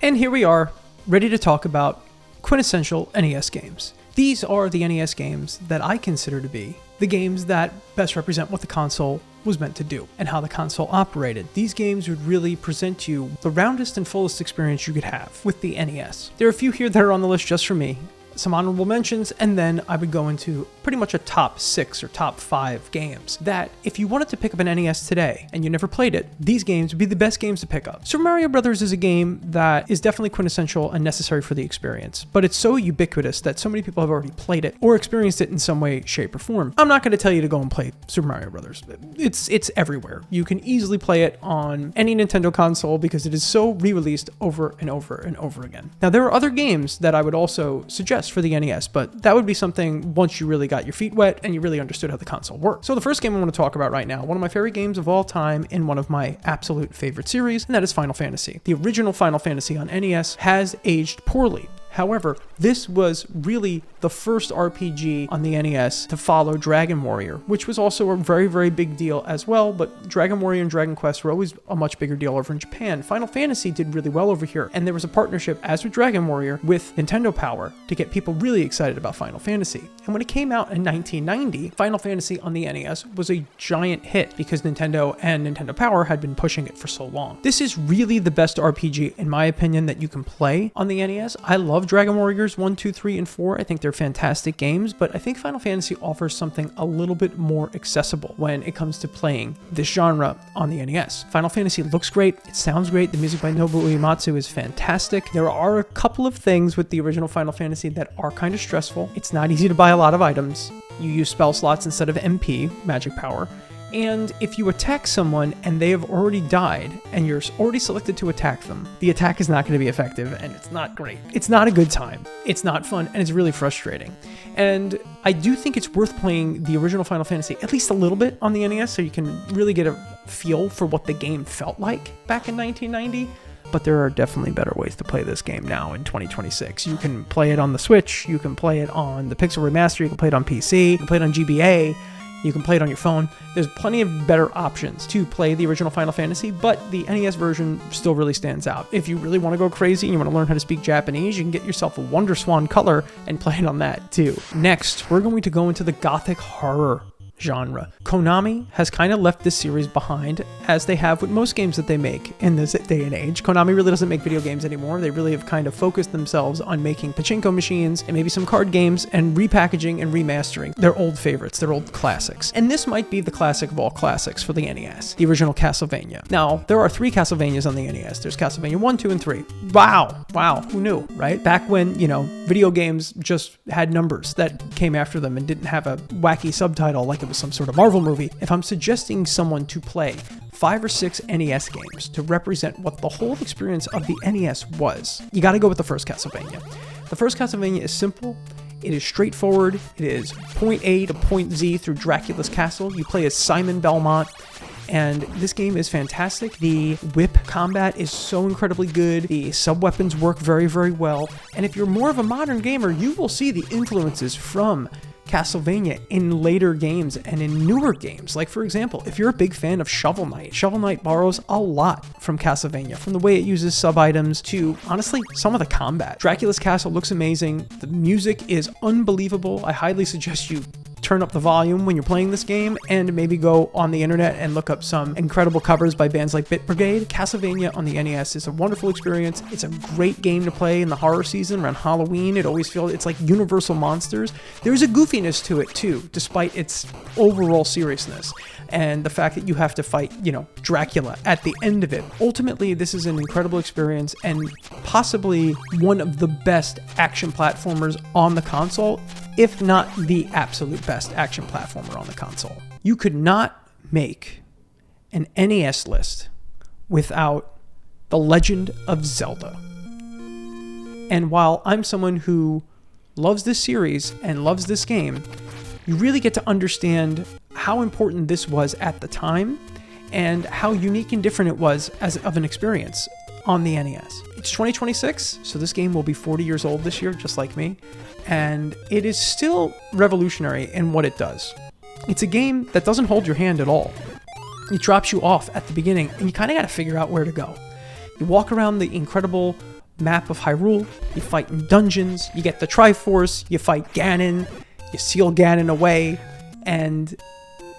And here we are, ready to talk about quintessential NES games. These are the NES games that I consider to be the games that best represent what the console was meant to do and how the console operated. These games would really present you the roundest and fullest experience you could have with the NES. There are a few here that are on the list just for me, some honorable mentions, and then I would go into pretty much a top 6 or top 5 games that if you wanted to pick up an NES today and you never played it, these games would be the best games to pick up. Super Mario Bros. Is a game that is definitely quintessential and necessary for the experience, but it's so ubiquitous that so many people have already played it or experienced it in some way, shape, or form. I'm not going to tell you to go and play Super Mario Bros. It's everywhere. You can easily play it on any Nintendo console because it is so re-released over and over and over again. Now, there are other games that I would also suggest for the NES, but that would be something once you really got your feet wet and you really understood how the console worked. So the first game I want to talk about right now, one of my favorite games of all time in one of my absolute favorite series, and that is Final Fantasy. The original Final Fantasy on NES has aged poorly. However, this was really the first RPG on the NES to follow Dragon Warrior, which was also a very, very big deal as well, but Dragon Warrior and Dragon Quest were always a much bigger deal over in Japan. Final Fantasy did really well over here, and there was a partnership, as with Dragon Warrior, with Nintendo Power to get people really excited about Final Fantasy. And when it came out in 1990, Final Fantasy on the NES was a giant hit because Nintendo and Nintendo Power had been pushing it for so long. This is really the best RPG, in my opinion, that you can play on the NES. I love Dragon Warriors 1, 2, 3, and 4. I think they're fantastic games, but I think Final Fantasy offers something a little bit more accessible when it comes to playing this genre on the NES. Final Fantasy looks great, it sounds great, the music by Nobuo Uematsu is fantastic. There are a couple of things with the original Final Fantasy that are kind of stressful. It's not easy to buy a lot of items. You use spell slots instead of MP, magic power. And if you attack someone and they have already died and you're already selected to attack them, the attack is not going to be effective and it's not great. It's not a good time. It's not fun and it's really frustrating. And I do think it's worth playing the original Final Fantasy at least a little bit on the NES so you can really get a feel for what the game felt like back in 1990. But there are definitely better ways to play this game now in 2026. You can play it on the Switch, you can play it on the Pixel Remaster, you can play it on PC, you can play it on GBA, you can play it on your phone. There's plenty of better options to play the original Final Fantasy, but the NES version still really stands out. If you really want to go crazy and you want to learn how to speak Japanese, you can get yourself a WonderSwan Color and play it on that too. Next, we're going to go into the gothic horror genre. Konami has kind of left this series behind, as they have with most games that they make in this day and age. Konami really doesn't make video games anymore. They really have kind of focused themselves on making pachinko machines and maybe some card games and repackaging and remastering their old favorites, their old classics. And this might be the classic of all classics for the NES, the original Castlevania. Now, there are 3 Castlevanias on the NES. There's Castlevania 1, 2, and 3. Wow, who knew, right? Back when, video games just had numbers that came after them and didn't have a wacky subtitle like it was some sort of Marvel movie. If I'm suggesting someone to play 5 or 6 NES games to represent what the whole experience of the NES was, you got to go with the first Castlevania. The first Castlevania is simple. It is straightforward. It is point A to point Z through Dracula's castle. You play as Simon Belmont, and this game is fantastic. The whip combat is so incredibly good. The sub-weapons work very, very well. And if you're more of a modern gamer, you will see the influences from Castlevania in later games and in newer games. Like, for example, if you're a big fan of Shovel Knight borrows a lot from Castlevania, from the way it uses sub-items to, honestly, some of the combat. Dracula's castle looks amazing. The music is unbelievable. I highly suggest you turn up the volume when you're playing this game and maybe go on the internet and look up some incredible covers by bands like Bit Brigade. Castlevania on the NES is a wonderful experience. It's a great game to play in the horror season around Halloween. It always feels it's like Universal Monsters. There's a goofiness to it too, despite its overall seriousness and the fact that you have to fight, Dracula at the end of it. Ultimately, this is an incredible experience and possibly one of the best action platformers on the console, if not the absolute best action platformer on the console. You could not make an NES list without The Legend of Zelda. And while I'm someone who loves this series and loves this game, you really get to understand how important this was at the time and how unique and different it was as of an experience on the NES. It's 2026, so this game will be 40 years old this year, just like me, and it is still revolutionary in what it does. It's a game that doesn't hold your hand at all. It drops you off at the beginning, and you kind of got to figure out where to go. You walk around the incredible map of Hyrule, you fight in dungeons, you get the Triforce, you fight Ganon, you seal Ganon away, and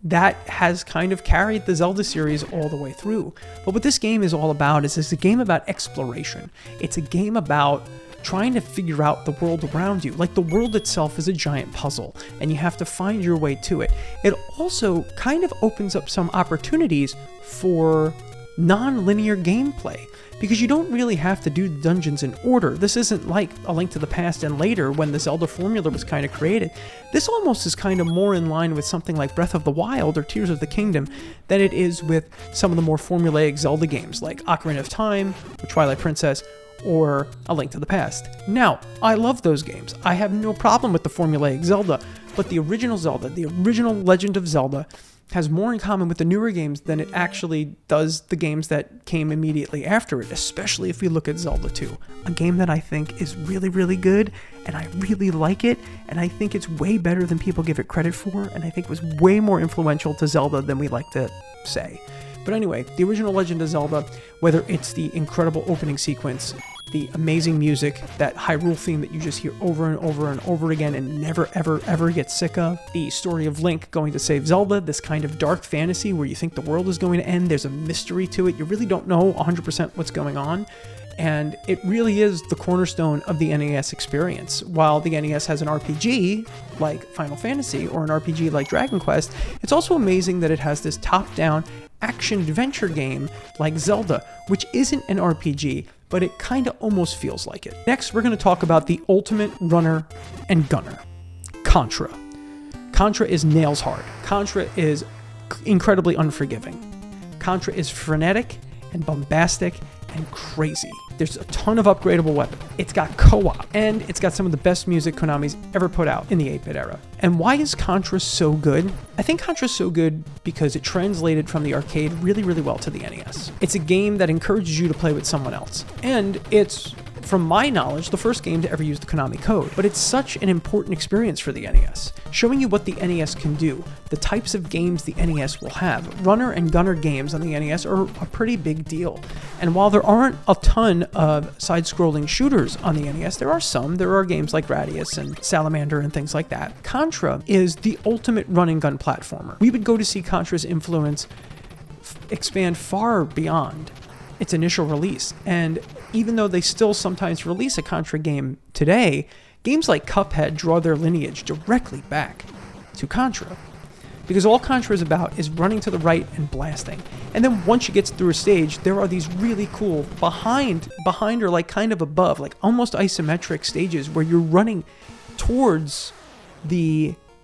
that has kind of carried the Zelda series all the way through. But what this game is all about is it's a game about exploration. It's a game about trying to figure out the world around you. Like, the world itself is a giant puzzle, and you have to find your way to it. It also kind of opens up some opportunities for non-linear gameplay, because you don't really have to do the dungeons in order. This isn't like A Link to the Past and later, when the Zelda formula was kind of created. This almost is kind of more in line with something like Breath of the Wild or Tears of the Kingdom than it is with some of the more formulaic Zelda games like Ocarina of Time or Twilight Princess or A Link to the Past. Now, I love those games. I have no problem with the formulaic Zelda, but the original Zelda, the original Legend of Zelda, has more in common with the newer games than it actually does the games that came immediately after it, especially if we look at Zelda 2, a game that I think is really, really good, and I really like it, and I think it's way better than people give it credit for, and I think it was way more influential to Zelda than we like to say. But anyway, the original Legend of Zelda, whether it's the incredible opening sequence, the amazing music, that Hyrule theme that you just hear over and over and over again and never ever ever get sick of, the story of Link going to save Zelda, this kind of dark fantasy where you think the world is going to end, there's a mystery to it, you really don't know 100% what's going on, and it really is the cornerstone of the NES experience. While the NES has an RPG like Final Fantasy or an RPG like Dragon Quest, it's also amazing that it has this top-down action-adventure game like Zelda, which isn't an RPG, but it kind of almost feels like it. Next, we're going to talk about the ultimate runner and gunner, Contra. Contra is nails hard. Contra is incredibly unforgiving. Contra is frenetic and bombastic and crazy. There's a ton of upgradable weapons. It's got co-op, and it's got some of the best music Konami's ever put out in the 8-bit era. And why is Contra so good? I think Contra's so good because it translated from the arcade really, really well to the NES. It's a game that encourages you to play with someone else. And it's, from my knowledge, the first game to ever use the Konami code. But it's such an important experience for the NES, showing you what the NES can do, the types of games the NES will have. Runner and gunner games on the NES are a pretty big deal. And while there aren't a ton of side-scrolling shooters on the NES, there are some. There are games like Gradius and Salamander and things like that. Contra is the ultimate run-and-gun platformer. We would go to see Contra's influence expand far beyond its initial release, and even though they still sometimes release a Contra game today, games like Cuphead draw their lineage directly back to Contra. Because all Contra is about is running to the right and blasting. And then once you get through a stage, there are these really cool behind or like kind of above, like almost isometric stages where you're running towards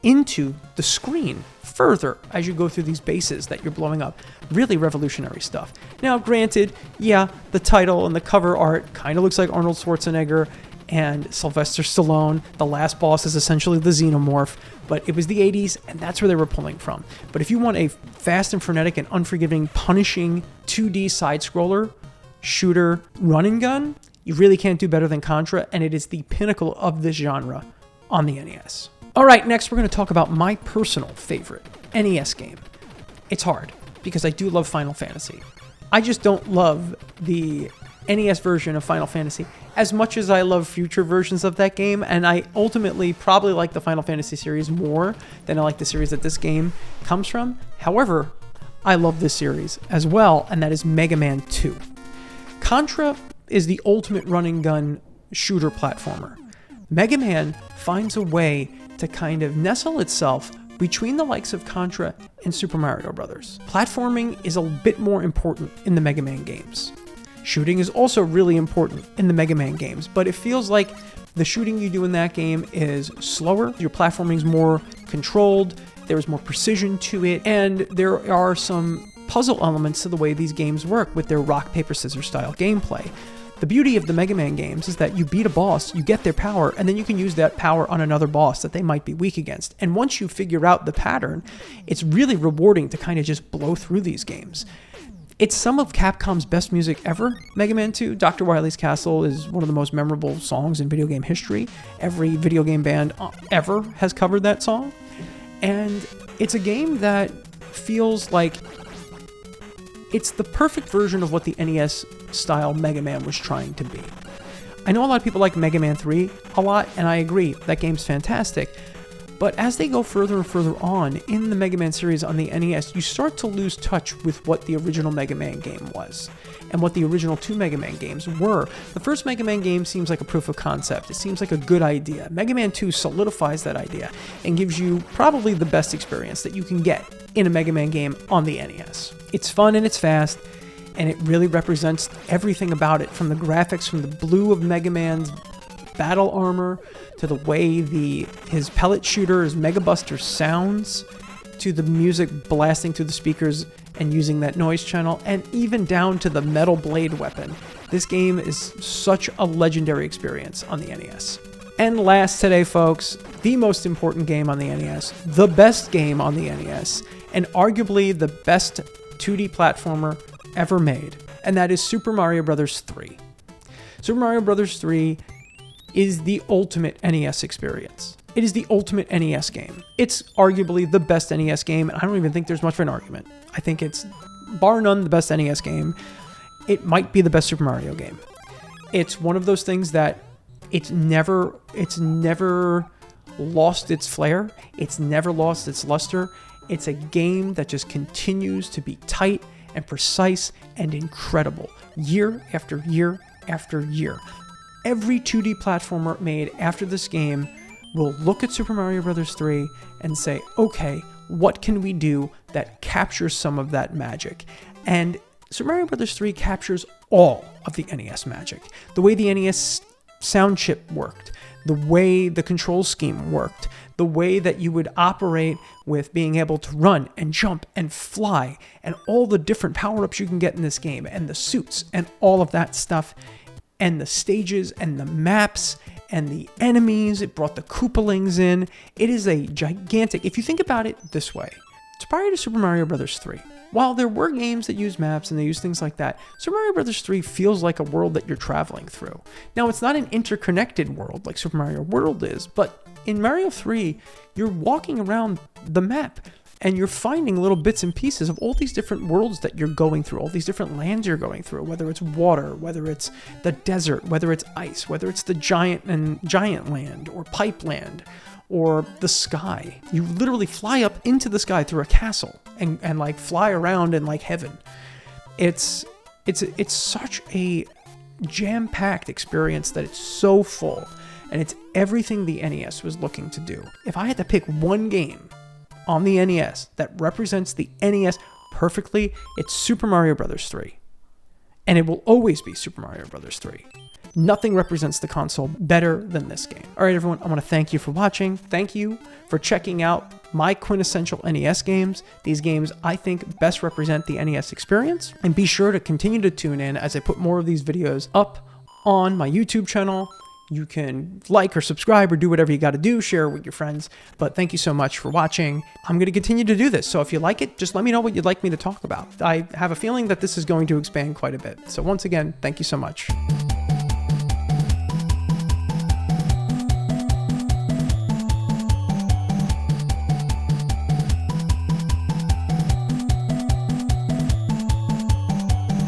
into the screen further as you go through these bases that you're blowing up. Really revolutionary stuff. Now, granted, yeah, the title and the cover art kind of looks like Arnold Schwarzenegger and Sylvester Stallone. The last boss is essentially the Xenomorph, but it was the 80s, and that's where they were pulling from. But if you want a fast and frenetic and unforgiving, punishing 2D side-scroller, shooter, run and gun, you really can't do better than Contra, and it is the pinnacle of this genre on the NES. All right, next we're going to talk about my personal favorite NES game. It's hard, because I do love Final Fantasy. I just don't love the NES version of Final Fantasy as much as I love future versions of that game, and I ultimately probably like the Final Fantasy series more than I like the series that this game comes from. However, I love this series as well, and that is Mega Man 2. Contra is the ultimate run-and-gun shooter platformer. Mega Man finds a way to kind of nestle itself between the likes of Contra and Super Mario Bros. Platforming is a bit more important in the Mega Man games. Shooting is also really important in the Mega Man games, but it feels like the shooting you do in that game is slower, your platforming is more controlled, there's more precision to it, and there are some puzzle elements to the way these games work with their rock, paper, scissors style gameplay. The beauty of the Mega Man games is that you beat a boss, you get their power, and then you can use that power on another boss that they might be weak against. And once you figure out the pattern, it's really rewarding to kind of just blow through these games. It's some of Capcom's best music ever, Mega Man 2. Dr. Wily's Castle is one of the most memorable songs in video game history. Every video game band ever has covered that song. And it's a game that feels like it's the perfect version of what the NES-style Mega Man was trying to be. I know a lot of people like Mega Man 3 a lot, and I agree, that game's fantastic. But as they go further and further on in the Mega Man series on the NES, you start to lose touch with what the original Mega Man game was and what the original 2 Mega Man games were. The first Mega Man game seems like a proof of concept. It seems like a good idea. Mega Man 2 solidifies that idea and gives you probably the best experience that you can get in a Mega Man game on the NES. It's fun and it's fast, and it really represents everything about it, from the graphics, from the blue of Mega Man's battle armor, to the way his pellet shooter, his Mega Buster sounds, to the music blasting through the speakers and using that noise channel, and even down to the metal blade weapon. This game is such a legendary experience on the NES. And last today, folks, the most important game on the NES, the best game on the NES, and arguably the best 2D platformer ever made, and that is Super Mario Bros. 3. Super Mario Bros. 3 is the ultimate NES experience. It is the ultimate NES game. It's arguably the best NES game, and I don't even think there's much of an argument. I think it's, bar none, the best NES game. It might be the best Super Mario game. It's one of those things that it's never lost its flair. It's never lost its luster. It's a game that just continues to be tight and precise and incredible year after year after year. Every 2D platformer made after this game will look at Super Mario Bros. 3 and say, okay, what can we do that captures some of that magic? And Super Mario Bros. 3 captures all of the NES magic. The way the NES sound chip worked, the way the control scheme worked, the way that you would operate with being able to run and jump and fly, and all the different power-ups you can get in this game, and the suits and all of that stuff, and the stages and the maps and the enemies. It brought the Koopalings in. It is a gigantic, if you think about it this way, prior to Super Mario Bros. 3, while there were games that use maps and they use things like that, Super Mario Bros. 3 feels like a world that you're traveling through. Now, it's not an interconnected world like Super Mario World is, but in Mario 3, you're walking around the map and you're finding little bits and pieces of all these different worlds that you're going through, all these different lands you're going through, whether it's water, whether it's the desert, whether it's ice, whether it's the giant land or pipe land, or the sky. You literally fly up into the sky through a castle and like fly around in like heaven. It's such a jam-packed experience that it's so full, and it's everything the NES was looking to do. If I had to pick one game on the NES that represents the NES perfectly, it's Super Mario Bros. 3. And it will always be Super Mario Bros. 3. Nothing represents the console better than this game. All right, everyone, I want to thank you for watching. Thank you for checking out my quintessential NES games. These games, I think, best represent the NES experience. And be sure to continue to tune in as I put more of these videos up on my YouTube channel. You can like or subscribe or do whatever you got to do, share it with your friends. But thank you so much for watching. I'm going to continue to do this. So if you like it, just let me know what you'd like me to talk about. I have a feeling that this is going to expand quite a bit. So once again, thank you so much.